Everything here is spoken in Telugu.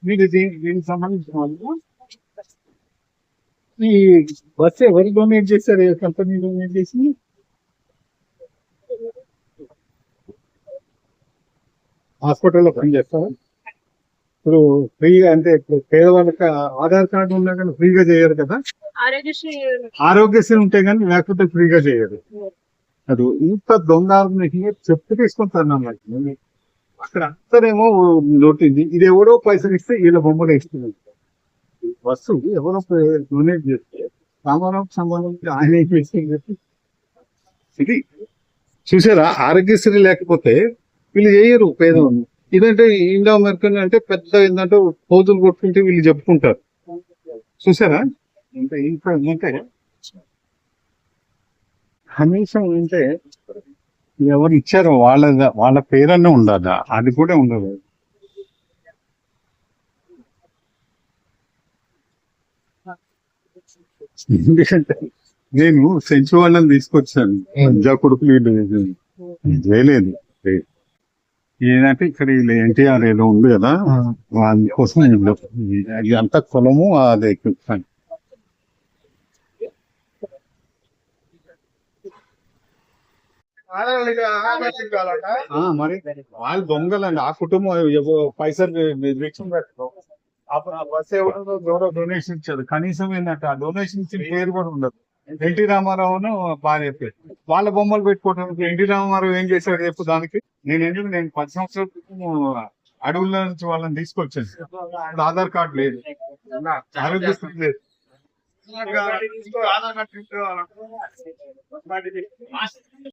మీరు దీనికి సంబంధించిన వాళ్ళు ఈ బస్సు ఎవరు డొనేట్ చేశారు? ఏ కంపెనీ డొనేట్ చేసి? హాస్పిటల్లో పని చేస్తారా? ఇప్పుడు ఫ్రీగా అంటే ఇప్పుడు పేదవాళ్ళకి ఆధార్ కార్డు ఉన్నా కానీ ఫ్రీగా చేయరు కదా. ఆరోగ్యశ్రీ ఉంటే కానీ లేకపోతే ఫ్రీగా చేయరు. అది ఇంత దొంగ చెప్పు తీసుకుంటాను అన్నమాట. అక్కడ అంతనేమో నోటింది, ఇది ఎవరో పైసలు ఇస్తే వీళ్ళ బొమ్మలు ఇస్తున్నారు. బస్సు ఎవరో డొనేట్ చేస్తే రామారావుకి సంబంధించి ఆయన చెప్పి ఇది చూసారా. ఆరోగ్యశ్రీ లేకపోతే వీళ్ళు చేయరు పేదవాళ్ళు. ఇదంటే ఇండో అమెరికన్ అంటే పెద్ద ఏంటంటే పోతులు కొట్టుకుంటే వీళ్ళు చెప్పుకుంటారు. చూసారా అంటే ఇంకా కనీసం అంటే ఎవరు ఇచ్చారో వాళ్ళ పేరన్నా ఉండదా? అది కూడా ఉండదు. ఎందుకంటే నేను సెంచు వాళ్ళని తీసుకొచ్చాను, పంజా కొడుకులు చేయలేదు. ఏంటంటే ఇక్కడ వీళ్ళు ఎన్టీఆర్ ఏదో ఉంది కదా, అందుకోసం ఇది అంతా కులము అదే. మరి వాళ్ళు దొంగలండి. ఆ కుటుంబం పైసలు బస్ ఎవరో డొనేషన్ ఇచ్చారు. కనీసం ఏంటంటే ఆ డొనేషన్ ఇచ్చిన పేరు కూడా ఉండదు. ఎన్టీ రామారావును బాగా చెప్పారు. వాళ్ళ బొమ్మలు పెట్టుకోవడానికి ఎన్టీ రామారావు ఏం చేశాడు చెప్పు దానికి. నేను 10 సంవత్సరాల క్రితం అడవుల నుంచి వాళ్ళని తీసుకొచ్చాను. ఆధార్ కార్డు లేదు, ఆరోగ్యశ్రీ లేదు. ఆధార్ కార్డు